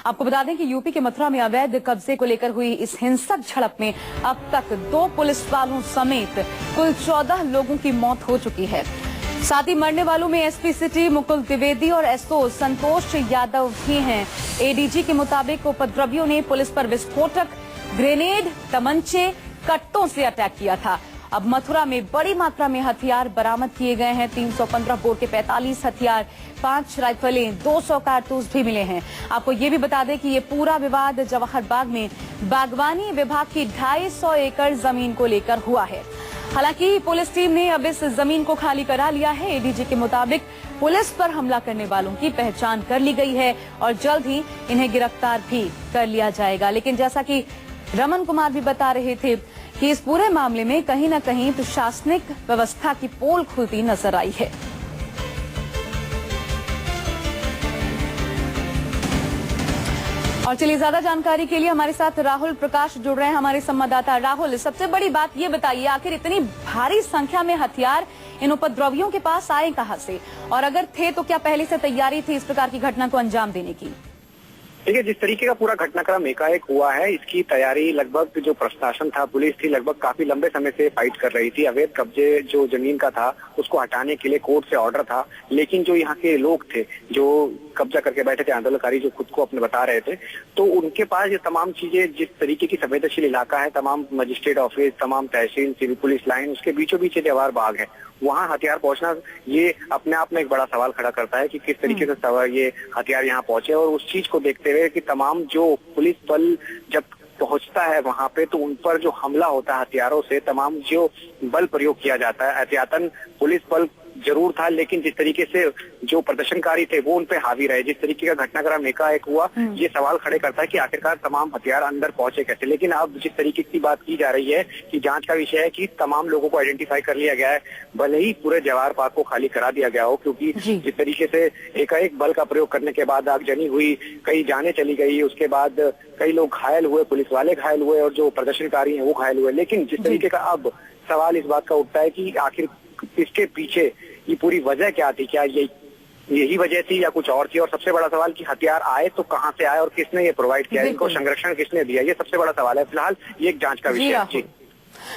आपको बता दें कि यूपी के मथुरा में अवैध कब्जे को लेकर हुई इस हिंसक झड़प में अब तक 2 पुलिस वालों समेत कुल 14 लोगों की मौत हो चुकी है। साथ ही मरने वालों में एसपी सिटी मुकुल द्विवेदी और एसओ संतोष यादव भी हैं। एडीजी के मुताबिक उपद्रवियों ने पुलिस पर विस्फोटक, ग्रेनेड, तमंचे, कट्टों से अटैक किया था। अब मथुरा में बड़ी मात्रा में हथियार बरामद किए गए हैं। 315 बोर के 45 हथियार, 5 राइफलें, 200 कारतूस भी मिले हैं। आपको ये भी बता दें कि ये पूरा विवाद जवाहर बाग में बागवानी विभाग की 250 एकड़ जमीन को लेकर हुआ है। हालांकि पुलिस टीम ने अब इस जमीन को खाली करा लिया है। एडीजी के मुताबिक पुलिस पर हमला करने वालों की पहचान कर ली गई है और जल्द ही इन्हें गिरफ्तार भी कर लिया जाएगा। लेकिन जैसा कि रमन कुमार भी बता रहे थे कि इस पूरे मामले में कहीं न कहीं प्रशासनिक व्यवस्था की पोल खुलती नजर आई है। और चलिए, ज्यादा जानकारी के लिए हमारे साथ राहुल प्रकाश जुड़ रहे हैं, हमारे संवाददाता। राहुल, सबसे बड़ी बात ये बताइए, आखिर इतनी भारी संख्या में हथियार इन उपद्रवियों के पास आए कहां से, और अगर थे तो क्या पहले से तैयारी थी इस प्रकार की घटना को अंजाम देने की? देखिए, जिस तरीके का पूरा घटनाक्रम एकाएक हुआ है, इसकी तैयारी लगभग जो प्रशासन था, पुलिस थी, लगभग काफी लंबे समय से फाइट कर रही थी। अवैध कब्जे जो जमीन का था उसको हटाने के लिए कोर्ट से ऑर्डर था, लेकिन जो यहाँ के लोग थे जो कब्जा करके बैठे थे, आंदोलनकारी जो खुद को अपने बता रहे थे, तो उनके पास ये तमाम चीजें, जिस तरीके की संवेदनशील इलाका है, तमाम मजिस्ट्रेट ऑफिस, तमाम तहसील, सिविल पुलिस लाइन, उसके बीचों बीच जवाहर बाग है, वहाँ हथियार पहुंचना ये अपने आप में एक बड़ा सवाल खड़ा करता है कि किस तरीके से ये हथियार यहाँ पहुंचे। और उस चीज को देखते हुए कि तमाम जो पुलिस बल जब पहुंचता है वहां पे, तो उन पर जो हमला होता है हथियारों से, तमाम जो बल प्रयोग किया जाता है, एहतियातन पुलिस बल जरूर था, लेकिन जिस तरीके से जो प्रदर्शनकारी थे वो उन पे हावी रहे, जिस तरीके का घटनाक्रम एकाएक हुआ, ये सवाल खड़े करता है कि आखिरकार तमाम हथियार अंदर पहुंचे कैसे। लेकिन अब जिस तरीके की बात की जा रही है कि जांच का विषय है कि तमाम लोगों को आइडेंटिफाई कर लिया गया है, भले ही पूरे जवाहर बाग को खाली करा दिया गया हो, क्योंकि जिस तरीके से एकाएक बल का प्रयोग करने के बाद आगजनी हुई, कई जानें चली गई, उसके बाद कई लोग घायल हुए, पुलिस वाले घायल हुए और जो प्रदर्शनकारी हैं वो घायल हुए। लेकिन जिस तरीके का अब सवाल इस बात का उठता है कि आखिर इसके पीछे ये पूरी वजह क्या थी, क्या यही वजह थी या कुछ और थी? और सबसे बड़ा सवाल कि हथियार आए तो कहां से आए और किसने ये प्रोवाइड किया, इनको संरक्षण किसने दिया, ये सबसे बड़ा सवाल है। फिलहाल ये एक जांच का विषय है। जी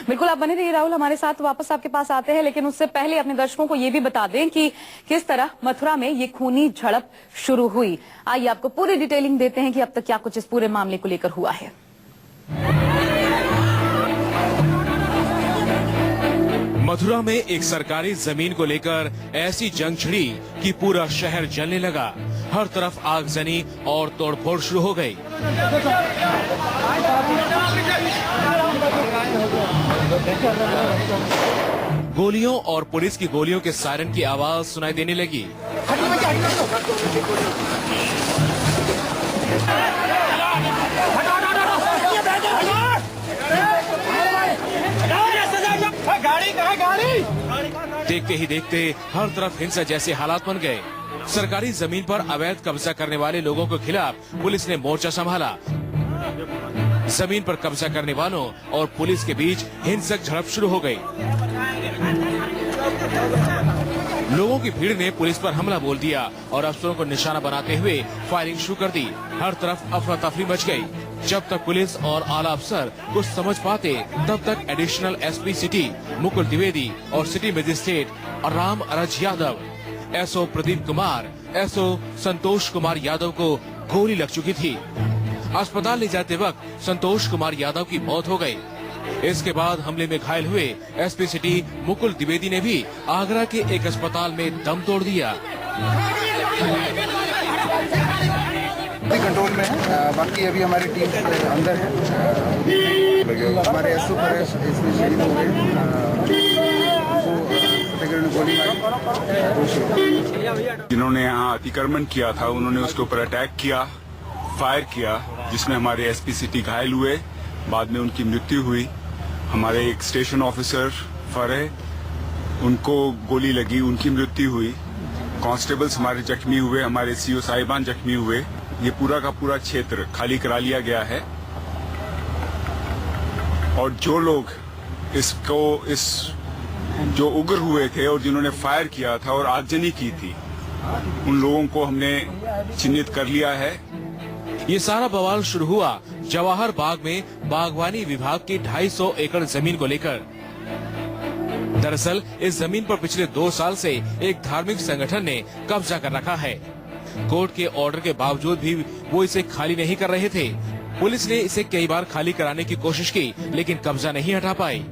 बिल्कुल, आप बने रहिए राहुल, हमारे साथ वापस आपके पास आते हैं, लेकिन उससे पहले अपने दर्शकों को ये भी बता दें कि किस तरह मथुरा में ये खूनी झड़प शुरू हुई। आइए आपको पूरी डिटेलिंग देते हैं कि अब तक क्या कुछ इस पूरे मामले को लेकर हुआ है। मथुरा में एक सरकारी जमीन को लेकर ऐसी जंग छिड़ी कि पूरा शहर जलने लगा। हर तरफ आगजनी और तोड़फोड़ शुरू हो गई। गोलियों और पुलिस की गोलियों के सायरन की आवाज सुनाई देने लगी। देखते ही देखते हर तरफ हिंसा जैसे हालात बन गए। सरकारी जमीन पर अवैध कब्जा करने वाले लोगों के खिलाफ पुलिस ने मोर्चा संभाला। जमीन पर कब्जा करने वालों और पुलिस के बीच हिंसक झड़प शुरू हो गई। लोगों की भीड़ ने पुलिस पर हमला बोल दिया और अफसरों को निशाना बनाते हुए फायरिंग शुरू कर दी। हर तरफ अफरा तफरी मच गई। जब तक पुलिस और आला अफसर कुछ समझ पाते, तब तक additional SP city Mukul Dwivedi और सिटी मजिस्ट्रेट राम अरज यादव, एसओ प्रदीप कुमार, एसओ संतोष कुमार यादव को गोली लग चुकी थी। अस्पताल ले जाते वक्त संतोष कुमार यादव की मौत हो गई। इसके बाद हमले में घायल हुए एसपी सिटी मुकुल द्विवेदी ने भी आगरा के एक अस्पताल में दम तोड़ दिया। कंट्रोल में है, बाकी अभी हमारी टीम अंदर है। हमारे एसओ पर इसमें शहीद हो गए, गोली मारी। जिन्होंने यहाँ अतिक्रमण किया था उन्होंने उसके ऊपर अटैक किया, फायर किया, जिसमें हमारे एसपी सिटी घायल हुए, बाद में उनकी मृत्यु हुई। हमारे एक स्टेशन ऑफिसर फरह, उनको गोली लगी, उनकी मृत्यु हुई। कांस्टेबल्स हमारे जख्मी हुए, हमारे सीओ साहिबान जख्मी हुए। ये पूरा का पूरा क्षेत्र खाली करा लिया गया है और जो लोग जो उग्र हुए थे और जिन्होंने फायर किया था और आगजनी की थी, उन लोगों को हमने चिन्हित कर लिया है। ये सारा बवाल शुरू हुआ जवाहर बाग में बागवानी विभाग की 250 एकड़ जमीन को लेकर। दरअसल इस जमीन पर पिछले 2 साल से एक धार्मिक संगठन ने कब्जा कर रखा है। कोर्ट के ऑर्डर के बावजूद भी वो इसे खाली नहीं कर रहे थे। पुलिस ने इसे कई बार खाली कराने की कोशिश की, लेकिन कब्जा नहीं हटा पाई।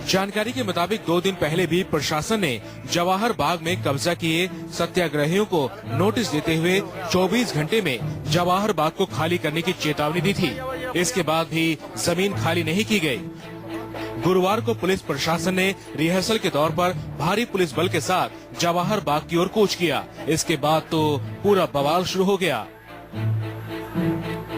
जानकारी के मुताबिक 2 दिन पहले भी प्रशासन ने जवाहर बाग में कब्जा किए सत्याग्रहियों को नोटिस देते हुए 24 घंटे में जवाहर बाग को खाली करने की चेतावनी दी थी। इसके बाद भी जमीन खाली नहीं की गई। गुरुवार को पुलिस प्रशासन ने रिहर्सल के तौर पर भारी पुलिस बल के साथ जवाहर बाग की ओर कूच किया। इसके बाद तो पूरा बवाल शुरू हो गया।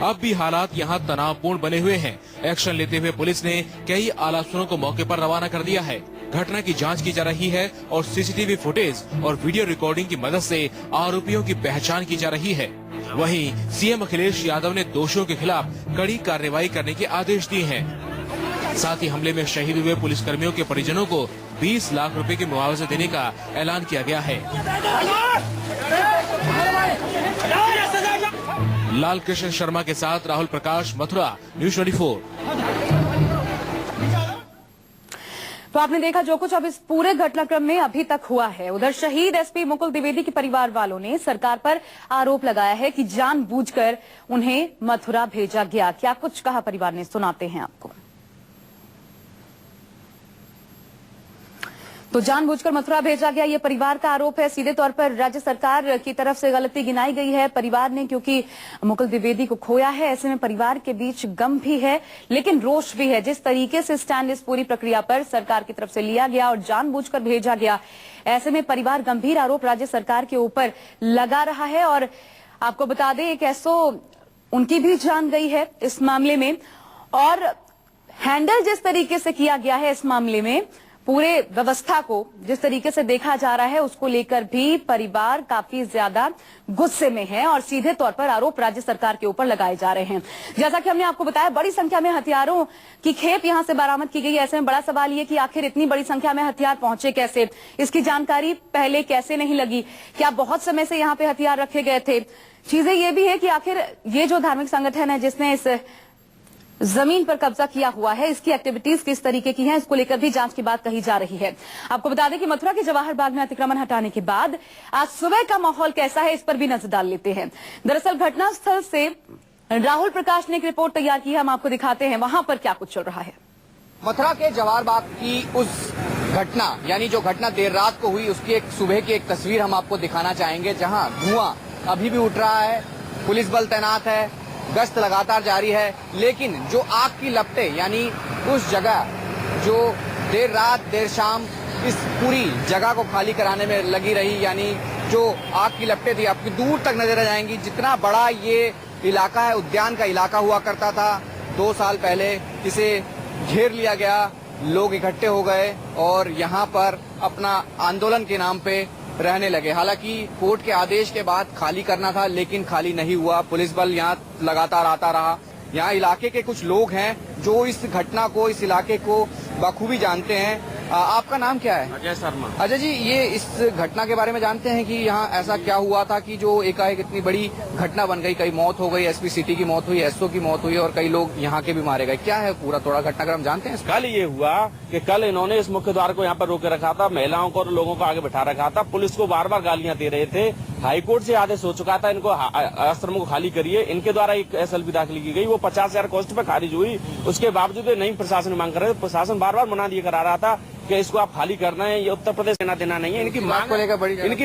अब भी हालात यहाँ तनावपूर्ण बने हुए हैं। एक्शन लेते हुए पुलिस ने कई आला अफसरों को मौके पर रवाना कर दिया है। घटना की जांच की जा रही है और सीसीटीवी फुटेज और वीडियो रिकॉर्डिंग की मदद से आरोपियों की पहचान की जा रही है। वहीं सीएम अखिलेश यादव ने दोषियों के खिलाफ कड़ी कार्रवाई करने के आदेश दिए हैं। साथ ही हमले में शहीद हुए पुलिसकर्मियों के परिजनों को 20 लाख रुपए के मुआवजा देने का ऐलान किया गया है। लाल कृष्ण शर्मा के साथ राहुल प्रकाश, मथुरा, न्यूज़ 24। तो आपने देखा जो कुछ अब इस पूरे घटनाक्रम में अभी तक हुआ है। उधर शहीद एसपी मुकुल द्विवेदी के परिवार वालों ने सरकार पर आरोप लगाया है कि जानबूझकर उन्हें मथुरा भेजा गया। क्या कुछ कहा परिवार ने, सुनाते हैं आपको। तो जानबूझकर मथुरा भेजा गया, ये परिवार का आरोप है। सीधे तौर पर राज्य सरकार की तरफ से गलती गिनाई गई है परिवार ने, क्योंकि मुकुल द्विवेदी को खोया है। ऐसे में परिवार के बीच गम भी है, लेकिन रोष भी है। जिस तरीके से स्टैंड इस पूरी प्रक्रिया पर सरकार की तरफ से लिया गया और जानबूझकर भेजा गया, ऐसे में परिवार गंभीर आरोप राज्य सरकार के ऊपर लगा रहा है। और आपको बता दें, एक एसओ उनकी भी जान गई है इस मामले में। और हैंडल जिस तरीके से किया गया है इस मामले में, पूरे व्यवस्था को जिस तरीके से देखा जा रहा है, उसको लेकर भी परिवार काफी ज्यादा गुस्से में है और सीधे तौर पर आरोप राज्य सरकार के ऊपर लगाए जा रहे हैं। जैसा कि हमने आपको बताया, बड़ी संख्या में हथियारों की खेप यहां से बरामद की गई। ऐसे में बड़ा सवाल ये कि आखिर इतनी बड़ी संख्या में हथियार पहुंचे कैसे, इसकी जानकारी पहले कैसे नहीं लगी, क्या बहुत समय से यहां पे हथियार रखे गए थे। चीजें ये भी है कि आखिर ये जो धार्मिक संगठन है जिसने इस जमीन पर कब्जा किया हुआ है, इसकी एक्टिविटीज किस तरीके की हैं, इसको लेकर भी जांच की बात कही जा रही है। आपको बता दें कि मथुरा के जवाहर बाग में अतिक्रमण हटाने के बाद आज सुबह का माहौल कैसा है, इस पर भी नजर डाल लेते हैं। दरअसल घटनास्थल से राहुल प्रकाश ने एक रिपोर्ट तैयार की है, हम आपको दिखाते हैं वहां पर क्या कुछ चल रहा है। मथुरा के जवाहर बाग की उस घटना, यानी जो घटना देर रात को हुई, उसकी एक सुबह की एक तस्वीर हम आपको दिखाना चाहेंगे, जहां धुआं अभी भी उठ रहा है, पुलिस बल तैनात है, गश्त लगातार जारी है। लेकिन जो आग की लपटें, यानी उस जगह जो देर रात देर शाम इस पूरी जगह को खाली कराने में लगी रही, यानी जो आग की लपटें थी आपकी दूर तक नजर आ जाएंगी। जितना बड़ा ये इलाका है, उद्यान का इलाका हुआ करता था, 2 साल पहले इसे घेर लिया गया, लोग इकट्ठे हो गए और यहाँ पर अपना आंदोलन के नाम पे रहने लगे। हालांकि कोर्ट के आदेश के बाद खाली करना था, लेकिन खाली नहीं हुआ। पुलिस बल यहाँ लगातार आता रहा। यहाँ इलाके के कुछ लोग हैं जो इस घटना को, इस इलाके को बखूबी जानते हैं। आपका नाम क्या है? अजय शर्मा। अजय जी, ये इस घटना के बारे में जानते हैं कि यहाँ ऐसा क्या हुआ था कि जो एकाएक इतनी बड़ी घटना बन गई, कई मौत हो गई, एसपी सिटी की मौत हुई, एसओ की मौत हुई और कई लोग यहाँ के भी मारे गए। क्या है पूरा थोड़ा घटनाक्रम जानते हैं? कल ये हुआ कि कल इन्होंने इस मुख्य द्वार को यहाँ पर रोके रखा था, महिलाओं को और लोगों को आगे बैठा रखा था। पुलिस को बार बार गालियां दे रहे थे। हाईकोर्ट से आदेश हो चुका था, इनको आश्रम को खाली करिए। इनके द्वारा एक SLP दाखिल की गई, वो 50,000 कॉस्ट पर खारिज हुई। उसके बावजूद नई प्रशासन मांग कर रहे थे। प्रशासन बार बार मना दिया करा रहा था कि इसको आप खाली करना है, ये उत्तर प्रदेश देना देना नहीं है। इनकी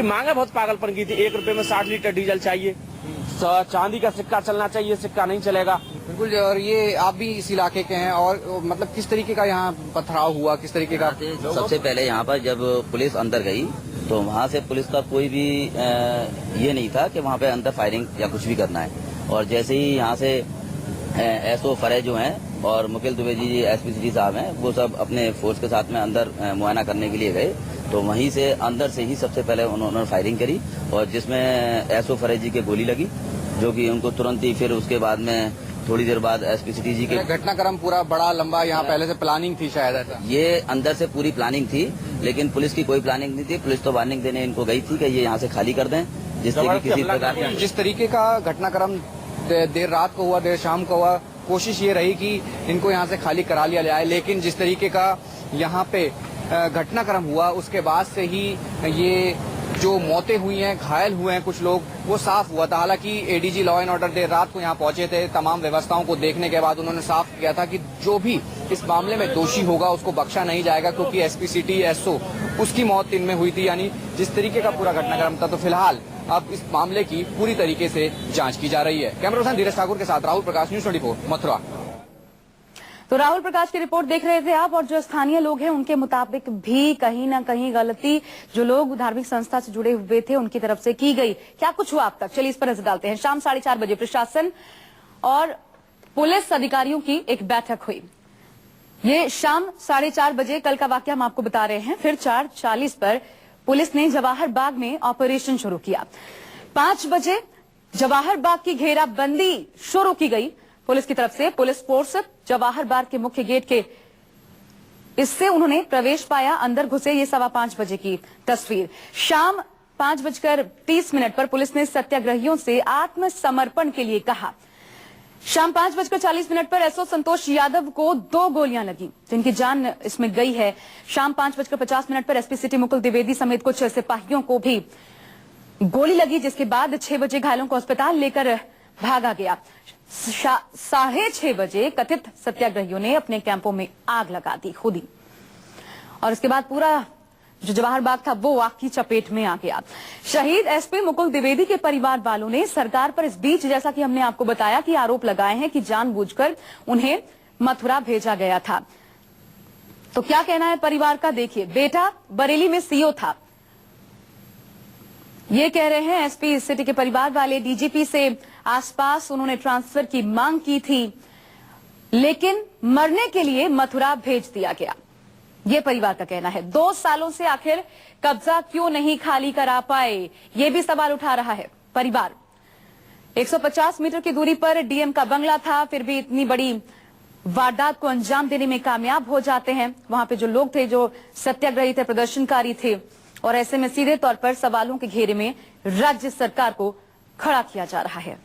मांग है बहुत पागलपन की थी। 1 रुपए में 60 लीटर डीजल चाहिए, चांदी का सिक्का चलना चाहिए, सिक्का नहीं चलेगा। बिल्कुल। और ये आप भी इस इलाके के हैं, और मतलब किस तरीके का यहाँ पथराव हुआ, किस तरीके का? सबसे पहले यहाँ पर जब पुलिस अंदर गई तो वहाँ से पुलिस का कोई भी ये नहीं था कि वहाँ पे अंदर फायरिंग या कुछ भी करना है। और जैसे ही यहाँ से एसओ फरे जो हैं और मुकुल द्विवेदी जी एसपी सिटी साहब हैं, वो सब अपने फोर्स के साथ में अंदर मुआयना करने के लिए गए। तो वहीं से अंदर से ही सबसे पहले उन्होंने फायरिंग करी और जिसमें एसओ फरे जी के गोली लगी, जो कि उनको तुरंत ही, फिर उसके बाद में थोड़ी देर बाद एसपी सिटी जी के घटनाक्रम पूरा बड़ा लंबा यहाँ पहले से प्लानिंग थी शायद ऐसा? ये अंदर से पूरी प्लानिंग थी, लेकिन पुलिस की कोई प्लानिंग नहीं थी। पुलिस तो वार्निंग देने इनको गई थी कि ये यहाँ से खाली कर दें, जिससे कि किसी प्रकार जिस तरीके का घटनाक्रम देर रात को हुआ, देर शाम को हुआ। कोशिश ये रही कि इनको यहाँ से खाली करा लिया जाए, लेकिन जिस तरीके का यहाँ पे घटनाक्रम हुआ उसके बाद से ही ये जो मौतें हुई हैं, घायल हुए हैं कुछ लोग, वो साफ हुआ था। हालांकि एडीजी लॉ एंड ऑर्डर देर रात को यहाँ पहुंचे थे। तमाम व्यवस्थाओं को देखने के बाद उन्होंने साफ किया था कि जो भी इस मामले में दोषी होगा उसको बख्शा नहीं जाएगा, क्योंकि एसपी सिटी एसओ उसकी मौत इनमें हुई थी, यानी जिस तरीके का पूरा घटनाक्रम था। तो फिलहाल अब इस मामले की पूरी तरीके से जांच की जा रही है। कैमरा पर्सन धीरज ठाकुर के साथ राहुल प्रकाश, न्यूज 24 मथुरा। तो राहुल प्रकाश की रिपोर्ट देख रहे थे आप, और जो स्थानीय लोग हैं उनके मुताबिक भी कहीं ना कहीं गलती जो लोग धार्मिक संस्था से जुड़े हुए थे उनकी तरफ से की गई। क्या कुछ हुआ अब तक, चलिए इस पर नजर डालते हैं। शाम 4:30 बजे प्रशासन और पुलिस अधिकारियों की एक बैठक हुई। ये शाम 4:30 बजे कल का वाकया हम आपको बता रहे हैं। फिर 4:40 पर पुलिस ने जवाहर बाग में ऑपरेशन शुरू किया। 5 बजे जवाहर बाग की घेराबंदी शुरू की गई पुलिस की तरफ से। पुलिस फोर्स जवाहर बाग के मुख्य गेट के इससे उन्होंने प्रवेश पाया, अंदर घुसे। ये 5:15 बजे की तस्वीर। शाम 5:30 पर पुलिस ने सत्याग्रहियों से आत्मसमर्पण के लिए कहा। शाम 5:40 पर एसओ संतोष यादव को 2 गोलियां लगी, जिनकी जान इसमें गई है। शाम 5:50 पर एसपी सिटी मुकुल द्विवेदी समेत कुछ सिपाहियों को भी गोली लगी, जिसके बाद 6 बजे घायलों को अस्पताल लेकर भागा गया। 6:30 बजे कथित सत्याग्रहियों ने अपने कैंपों में आग लगा दी खुद ही, और इसके बाद पूरा जो जवाहर बाग था वो आग की चपेट में आ गया। शहीद एसपी मुकुल द्विवेदी के परिवार वालों ने सरकार पर इस बीच, जैसा कि हमने आपको बताया, कि आरोप लगाए हैं कि जानबूझकर उन्हें मथुरा भेजा गया था। तो क्या कहना है परिवार का, देखिए। बेटा बरेली में सीओ था, ये कह रहे हैं एसपी सिटी के परिवार वाले। डीजीपी से आसपास उन्होंने ट्रांसफर की मांग की थी, लेकिन मरने के लिए मथुरा भेज दिया गया, ये परिवार का कहना है। 2 सालों से आखिर कब्जा क्यों नहीं खाली करा पाए, ये भी सवाल उठा रहा है परिवार। 150 मीटर की दूरी पर डीएम का बंगला था, फिर भी इतनी बड़ी वारदात को अंजाम देने में कामयाब हो जाते हैं। वहां पे जो लोग थे, जो सत्याग्रही थे, प्रदर्शनकारी थे, और ऐसे में सीधे तौर पर सवालों के घेरे में राज्य सरकार को खड़ा किया जा रहा है।